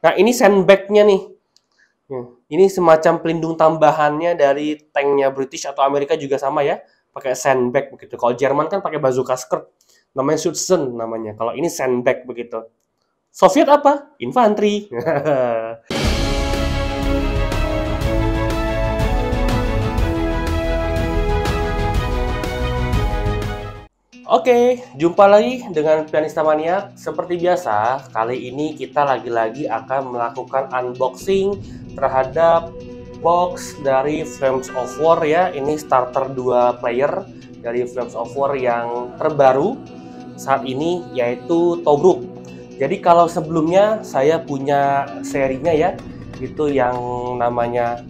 Nah, ini sandbag-nya nih. Ini semacam pelindung tambahannya dari tanknya British atau Amerika juga sama ya, pakai sandbag begitu. Kalau Jerman kan pakai bazooka skirt, namanya Schützen namanya. Kalau ini sandbag begitu. Soviet apa? Infanteri. Oke, jumpa lagi dengan Pianista Maniak. Seperti biasa, kali ini kita lagi-lagi akan melakukan unboxing terhadap box dari Flames of War ya. Ini starter 2 player dari Flames of War yang terbaru saat ini, yaitu Tobruk. Jadi kalau sebelumnya saya punya serinya ya, itu yang namanya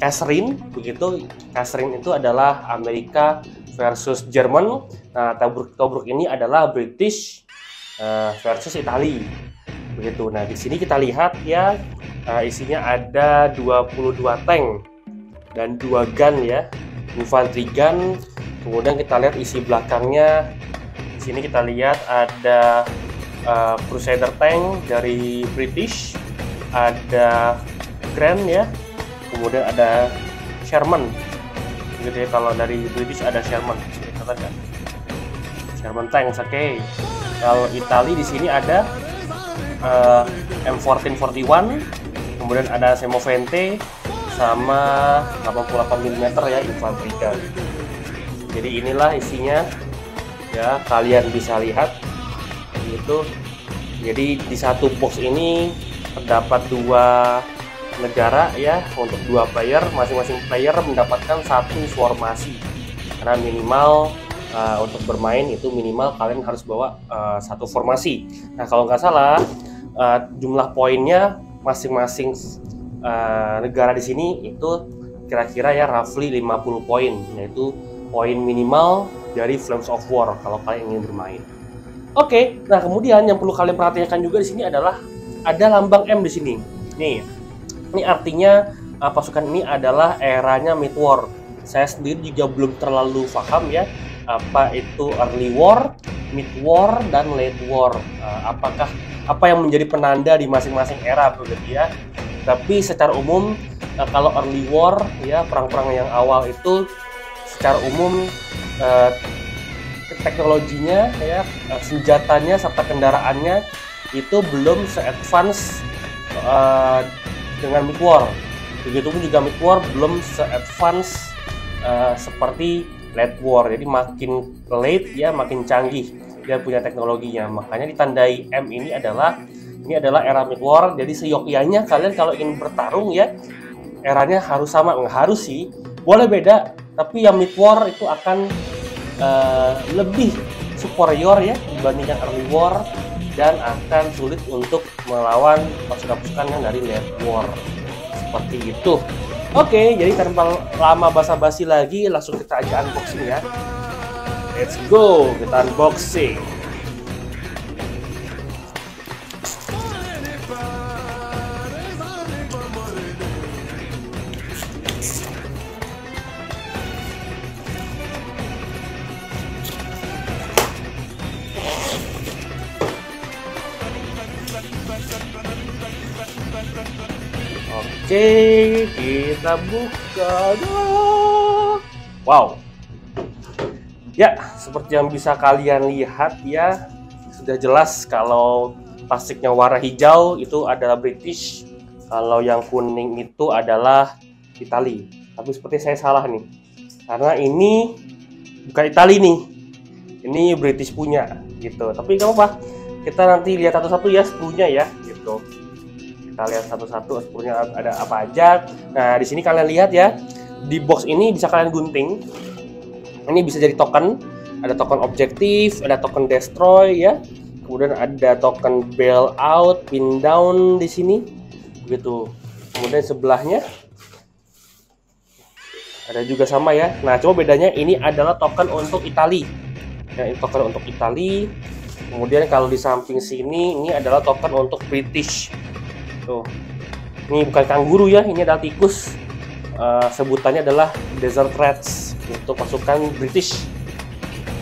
Catherine, begitu. Catherine itu adalah Amerika versus Jerman. Nah, Tobruk ini adalah British versus Italia, begitu. Nah, di sini kita lihat ya, isinya ada 22 tank dan 2 gun ya, infantry gun. Kemudian kita lihat isi belakangnya. Di sini kita lihat ada Crusader tank dari British, ada Grand ya, kemudian ada Sherman. Gitu ya, kalau dari British ada Sherman. Kan? Sherman tanks, oke. Kalau Italia di sini ada M1441, kemudian ada Semovente sama 88 mm ya, infantry gun. Jadi inilah isinya ya, kalian bisa lihat gitu. Jadi di satu box ini terdapat 2 negara ya, untuk 2 player, masing-masing player mendapatkan 1 formasi. Karena minimal untuk bermain itu minimal kalian harus bawa 1 formasi. Nah, kalau nggak salah jumlah poinnya masing-masing negara di sini itu kira-kira ya roughly 50 poin, yaitu poin minimal dari Flames of War kalau kalian ingin bermain. Oke, nah kemudian yang perlu kalian perhatikan juga di sini adalah ada lambang M di sini. Nih, ini artinya pasukan ini adalah eranya Mid War. Saya sendiri juga belum terlalu paham ya, apa itu early war, mid war, dan late war. Apakah apa yang menjadi penanda di masing-masing era begitu ya. Tapi secara umum kalau early war ya, perang-perang yang awal itu secara umum teknologinya ya, senjatanya serta kendaraannya itu belum se-advance dengan mid war. Begitupun juga mid war belum se-advance seperti late war. Jadi makin late ya, makin canggih dia punya teknologinya. Makanya ditandai M ini adalah era mid war. Jadi seyogyanya kalian kalau ingin bertarung ya, eranya harus sama. Nggak harus sih, boleh beda, tapi yang mid war itu akan lebih superior ya dibandingkan early war, dan akan sulit untuk melawan pasukan-pasukan yang dari late war. Seperti itu. Oke, jadi tanpa lama basa-basi lagi, langsung kita aja unboxing ya. Let's go, kita unboxing. Oke, kita buka. Wow. Ya, seperti yang bisa kalian lihat ya, sudah jelas kalau plastiknya warna hijau itu adalah British, kalau yang kuning itu adalah Italia. Tapi seperti saya salah nih, karena ini bukan Italia nih, ini British punya gitu. Tapi nggak apa-apa, kita nanti lihat satu-satu ya sepuluhnya ya gitu. Kita lihat satu-satu sepuluhnya ada apa aja. Nah, di sini kalian lihat ya, di box ini bisa kalian gunting. Ini bisa jadi token, ada token objektif, ada token destroy ya. Kemudian ada token bail out, pin down di sini. Begitu. Kemudian sebelahnya ada juga sama ya. Nah, cuma bedanya ini adalah token untuk Italia. Ya, ini token untuk Italia. Kemudian kalau di samping sini ini adalah token untuk British. Tuh, ini bukan kanguru ya, ini adalah tikus. Sebutannya adalah Desert Rats, untuk pasukan British.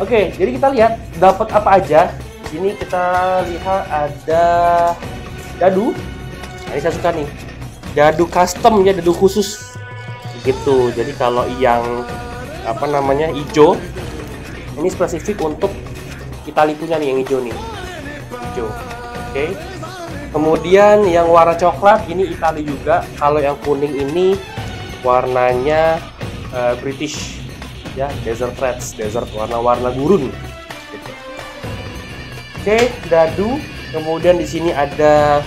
Oke, jadi kita lihat dapat apa aja. Ini kita lihat ada dadu, Nah, ini saya suka nih, dadu custom ya, dadu khusus gitu. Jadi kalau yang apa namanya hijau, ini spesifik untuk Itali punya nih, yang hijau nih, hijau. Oke. Kemudian yang warna coklat ini Itali juga. Kalau yang kuning ini warnanya British ya, desert reds, desert, warna-warna gurun gitu. Oke, dadu. Kemudian di sini ada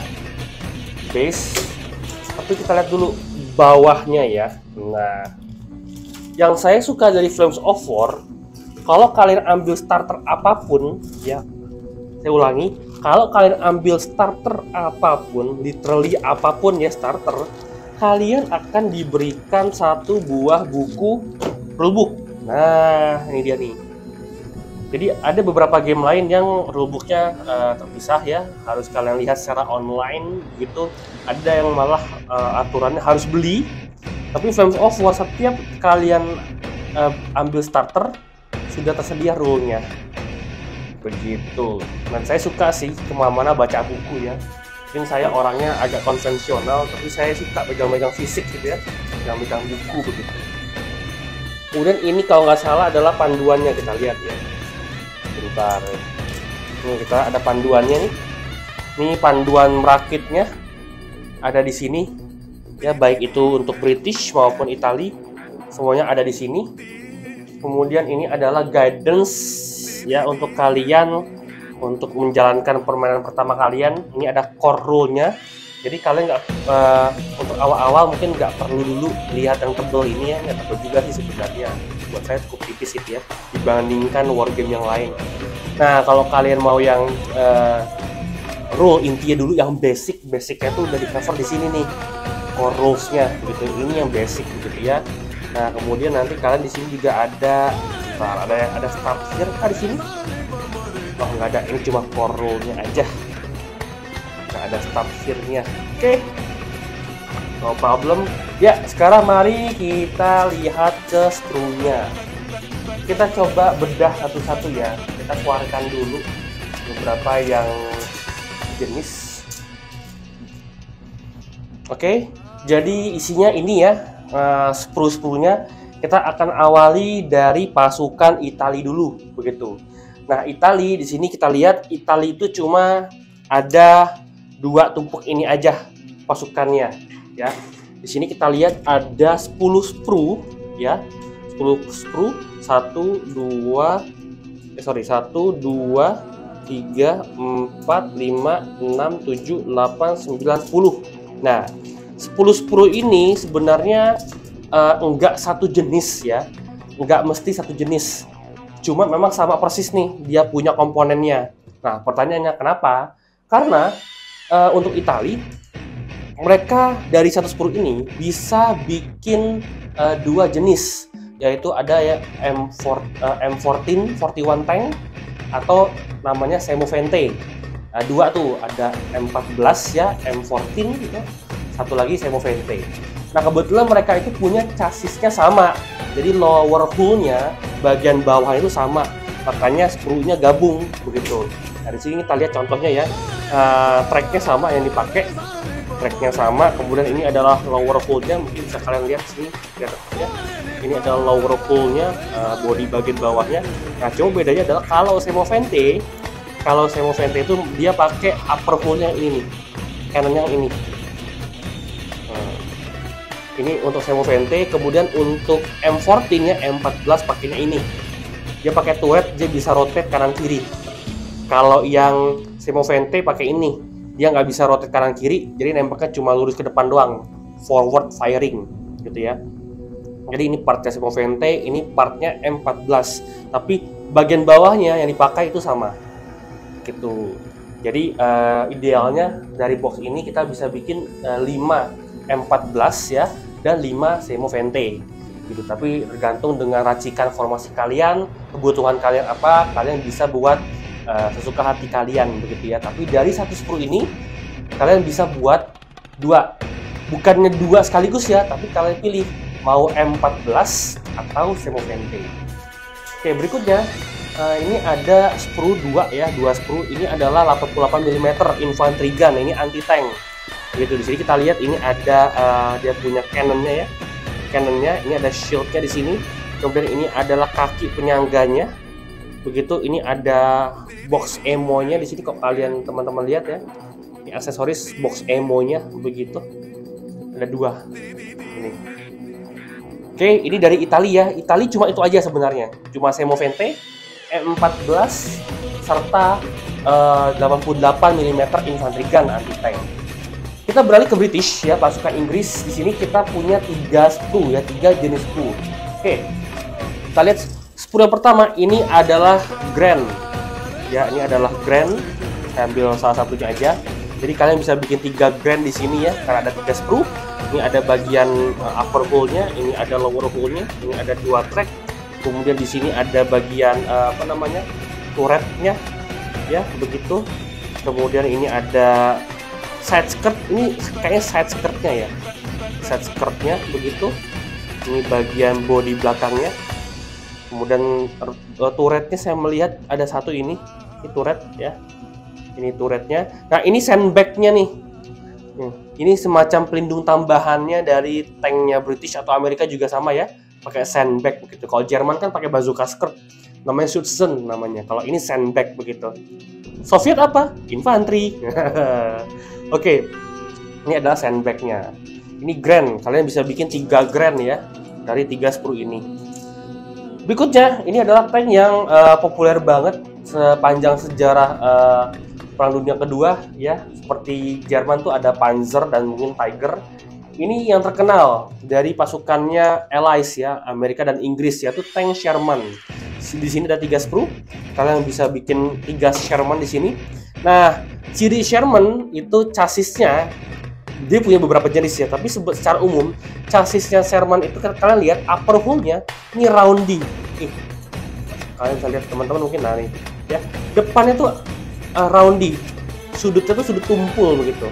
base, tapi kita lihat dulu bawahnya ya. Nah, yang saya suka dari Flames of War, kalau kalian ambil starter apapun ya, saya ulangi, kalau kalian ambil starter apapun, literally apapun ya starter, kalian akan diberikan satu buah buku rulebook. Nah, ini dia nih. Jadi ada beberapa game lain yang rulebooknya terpisah ya, harus kalian lihat secara online gitu. Ada yang malah aturannya harus beli. Tapi Flames of War, setiap kalian ambil starter sudah tersedia rule-nya. Begitu. Dan saya suka sih kemana-mana baca buku ya. Mungkin saya orangnya agak konvensional, tapi saya suka pegang-pegang fisik gitu ya, pegang-pegang buku begitu. Kemudian ini kalau nggak salah adalah panduannya, kita lihat ya. Bentar, ini kita ada panduannya nih. Ini panduan merakitnya ada di sini ya, baik itu untuk British maupun Itali, semuanya ada di sini. Kemudian ini adalah guidance ya untuk kalian untuk menjalankan permainan pertama kalian. Ini ada core rule-nya. Jadi kalian nggak untuk awal-awal mungkin nggak perlu dulu lihat yang tebel ini ya, nggak tebel juga sih sebenarnya. Buat saya cukup tipis itu ya dibandingkan wargame yang lain. Nah, kalau kalian mau yang rule intinya dulu, yang basicnya tuh udah di cover di sini nih, core rules-nya gitu. Ini yang basic gitu ya. Nah, kemudian nanti kalian di sini juga ada start here di sini. Oh, nggak ada, ini cuma core rule-nya aja. Nggak ada start here-nya. Oke. No problem. Ya, sekarang mari kita lihat ke skrunya. Kita coba bedah satu-satu ya. Kita keluarkan dulu beberapa yang jenis. Oke, jadi isinya ini ya, sprue-spruenya. Kita akan awali dari pasukan Itali dulu, begitu. Nah, Itali di sini kita lihat, Itali itu cuma ada 2 tumpuk ini aja pasukannya ya. Di sini kita lihat ada 10 sprue ya. 10 sprue, 1 2 3 4 5 6 7 8 9 10. Nah, 10 sprue ini sebenarnya enggak satu jenis ya. Enggak mesti satu jenis. Cuma memang sama persis nih dia punya komponennya. Nah, pertanyaannya kenapa? Karena untuk Itali, mereka dari 1 sprue ini bisa bikin 2 jenis, yaitu ada ya M14 41 tank atau namanya Semovente. Nah, 2 tuh, ada M14 ya, M14 gitu. Satu lagi Semovente. Nah, kebetulan mereka itu punya chassisnya sama. Jadi lower hull-nya, bagian bawah itu sama. Makanya sprue-nya gabung begitu. Nah, di sini kita lihat contohnya ya. Tracknya sama yang dipakai. Tracknya sama. Kemudian ini adalah lower hull-nya. Mungkin bisa kalian lihat sini. Lihat ya. Ini adalah lower hull-nya, body bagian bawahnya. Nah, cuma bedanya adalah kalau Semovente itu dia pakai upper hull-nya ini nih. Cannon yang ini. Ini untuk Semovente. Kemudian untuk M14-nya, M14 pakainya ini. Dia pakai turret, dia bisa rotate kanan kiri. Kalau yang Semovente pakai ini, dia nggak bisa rotate kanan kiri, jadi nembaknya cuma lurus ke depan doang, forward firing, gitu ya. Jadi ini partnya Semovente, ini partnya M14. Tapi bagian bawahnya yang dipakai itu sama, gitu. Jadi idealnya dari box ini kita bisa bikin 5 M14 ya dan 5 Semovente gitu. Tapi tergantung dengan racikan formasi kalian, kebutuhan kalian apa, kalian bisa buat sesuka hati kalian begitu ya. Tapi dari 1 sprue ini kalian bisa buat 2, bukannya 2 sekaligus ya, tapi kalian pilih mau M14 atau Semovente. Oke, berikutnya ini ada sprue 2 ya, 2 sprue. Ini adalah 88 mm infantry gun, ini anti tank. Gitu. Di sini kita lihat ini ada dia punya cannonnya ya. Cannonnya ini ada shieldnya di sini. Kemudian ini adalah kaki penyangganya. Begitu, ini ada box ammo-nya di sini kok kalian teman-teman lihat ya. Ini aksesoris box ammo-nya begitu. Ada 2. Ini. Oke, ini dari Italia. Italia cuma itu aja sebenarnya. Cuma Semovente, M14 serta 88 mm infantry gun anti tank. Kita beralih ke British ya, pasukan Inggris. Di sini kita punya 3 sprue ya, 3 jenis sprue. Oke. Kita lihat sprue yang pertama ini adalah Grand. Ya, ini adalah Grand. Saya ambil salah satunya aja. Jadi kalian bisa bikin 3 Grand di sini ya, karena ada 3 sprue. Ini ada bagian upper hull-nya, ini ada lower hull-nya, ini ada 2 track. Kemudian di sini ada bagian turret-nya ya, begitu. Kemudian ini ada side skirt, ini kayaknya side skirtnya ya, side skirtnya begitu. Ini bagian body belakangnya. Kemudian turretnya saya melihat ada satu ini turret ya, ini turretnya. Nah ini sandbagnya nih, ini semacam pelindung tambahannya dari tanknya British atau Amerika juga sama ya, pakai sandbag begitu. Kalau Jerman kan pakai bazooka skirt, namanya Schützen namanya. Kalau ini sandbag begitu. Soviet apa? Infanteri. Oke, ini adalah sandbagnya. Ini Grand, kalian bisa bikin 3 Grand ya dari 3 sprue ini. Berikutnya, ini adalah tank yang populer banget sepanjang sejarah Perang Dunia Kedua ya. Seperti Jerman tuh ada Panzer dan mungkin Tiger. Ini yang terkenal dari pasukannya Allies ya, Amerika dan Inggris, yaitu tank Sherman. Di sini ada 3 sprue, kalian bisa bikin 3 Sherman di sini. Nah, ciri Sherman itu chassisnya, dia punya beberapa jenis ya, tapi secara umum chassisnya Sherman itu kalian lihat upper hull-nya ini roundy. Kalian bisa lihat teman-teman mungkin, nah nih ya, depannya tuh roundy, sudutnya tuh sudut tumpul begitu.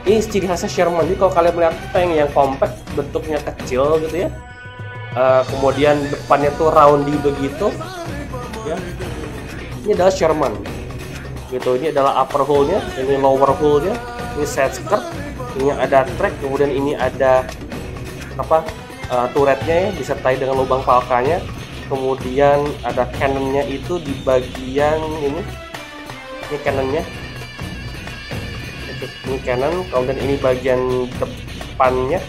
Ini ciri khasnya Sherman. Jadi kalau kalian melihat tank yang compact, bentuknya kecil gitu ya, kemudian depannya tuh roundy begitu ya, ini adalah Sherman gitu. Ini adalah upper hull-nya, ini lower hull-nya, ini side skirt, ini ada track, kemudian ini ada turretnya ya, disertai dengan lubang palkanya. Kemudian ada cannonnya itu di bagian ini cannonnya, ini cannon. Kemudian ini bagian depannya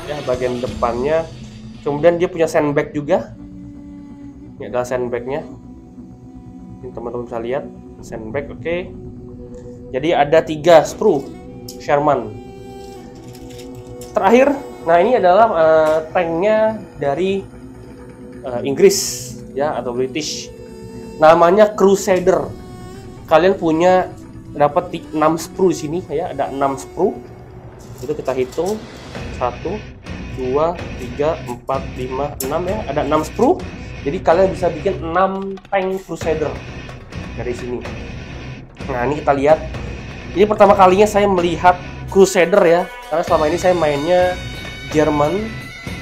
ya, bagian depannya. Kemudian dia punya sandbag juga, ini adalah sandbagnya. Ini teman-teman bisa lihat sandbag. Oke. Jadi ada 3 sprue Sherman. Terakhir, nah ini adalah tanknya dari Inggris ya, atau British. Namanya Crusader. Kalian punya dapat 6 sprue di sini ya, ada 6 sprue. Itu kita hitung 1 2 3 4 5 6 ya, ada 6 sprue. Jadi kalian bisa bikin 6 tank Crusader dari sini. Nah, ini kita lihat. Ini pertama kalinya saya melihat Crusader ya, karena selama ini saya mainnya Jerman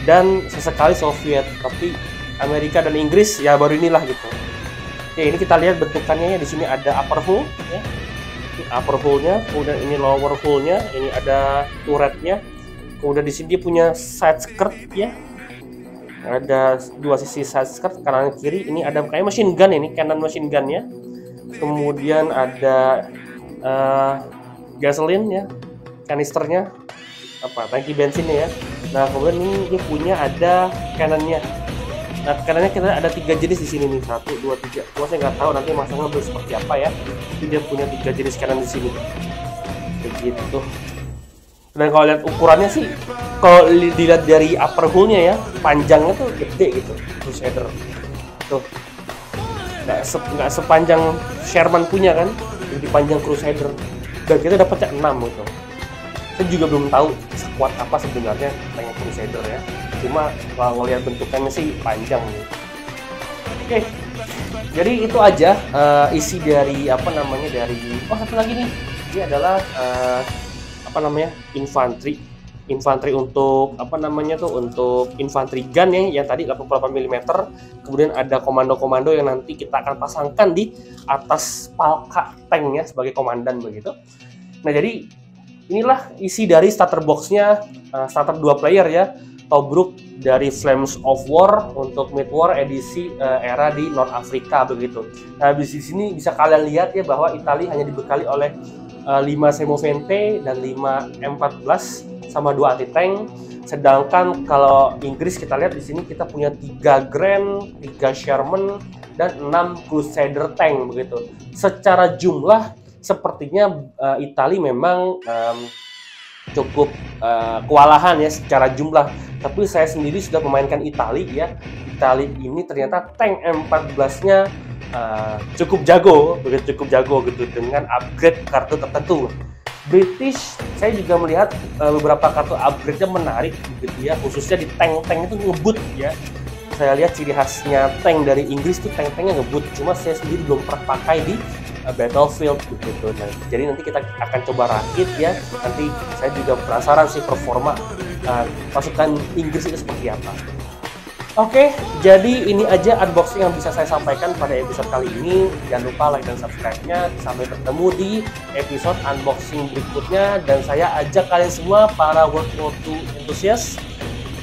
dan sesekali Soviet, tapi Amerika dan Inggris ya baru inilah gitu. Oke, ini kita lihat bentukannya ya. Di sini ada upper hull ya, ini upper hull-nya, kemudian ini lower hull-nya, ini ada turretnya, kemudian di sini dia punya side skirt ya, ada 2 sisi side skirt kanan kiri. Ini ada kayak machine gun, ini cannon machine gun-nya, kemudian ada gasoline ya, kanisternya, tangki bensinnya ya. Nah, kemudian ini dia punya ada cannonnya. Nah, cannonnya kita ada 3 jenis di sini nih, 1 2 3. Cuma saya nggak tahu nanti masangnya seperti apa ya. Jadi dia punya 3 jenis cannon di sini. Begitu. Dan kalau lihat ukurannya sih, kalau dilihat dari upper hull-nya ya, panjangnya tuh gede gitu, Crusader. Tuh. Nggak sepanjang Sherman punya kan, lebih panjang Crusader. Dan kita dapatnya 6 gitu. Saya juga belum tahu sekuat apa sebenarnya tank Crusader ya. Cuma kalau ngelihat bentukannya sih panjang nih. Oke. Jadi itu aja isi dari dari satu lagi nih. Ini adalah infanteri untuk untuk infanteri gun ya, yang tadi 88 mm. Kemudian ada komando-komando yang nanti kita akan pasangkan di atas palka tank ya sebagai komandan begitu. Nah, jadi inilah isi dari starter boxnya, starter 2 player ya, Tobruk dari Flames of War untuk Mid War edisi era di North Africa begitu. Nah di sini bisa kalian lihat ya bahwa Italia hanya dibekali oleh 5 Semovente dan 5 M14 sama 2 anti-tank. Sedangkan kalau Inggris kita lihat di sini kita punya 3 Grand, 3 Sherman, dan 6 Crusader tank begitu. Secara jumlah sepertinya Italia memang cukup kewalahan ya secara jumlah. Tapi saya sendiri sudah memainkan Italia ya. Italia ini ternyata tank M14-nya cukup jago gitu dengan upgrade kartu tertentu. British, saya juga melihat beberapa kartu upgrade-nya menarik gitu ya, khususnya di tank-tank itu ngebut ya. Saya lihat ciri khasnya tank dari Inggris tuh tank-tanknya ngebut, cuma saya sendiri belum pernah pakai di Battlefield gitu. Nah, jadi nanti kita akan coba rakit ya. Nanti saya juga penasaran sih performa pasukan Inggris itu seperti apa. Oke, jadi ini aja unboxing yang bisa saya sampaikan pada episode kali ini. Jangan lupa like dan subscribe-nya. Sampai bertemu di episode unboxing berikutnya. Dan saya ajak kalian semua para World War II enthusiast,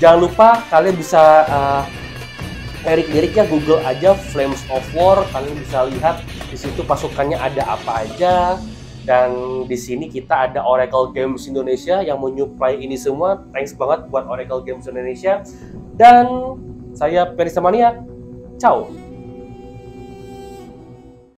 jangan lupa kalian bisa lirik-liriknya Google aja Flames of War. Kalian bisa lihat di situ pasukannya ada apa aja. Dan di sini kita ada Oracle Games Indonesia yang menyuplai ini semua. Thanks banget buat Oracle Games Indonesia. Dan saya Peristamania. Ciao.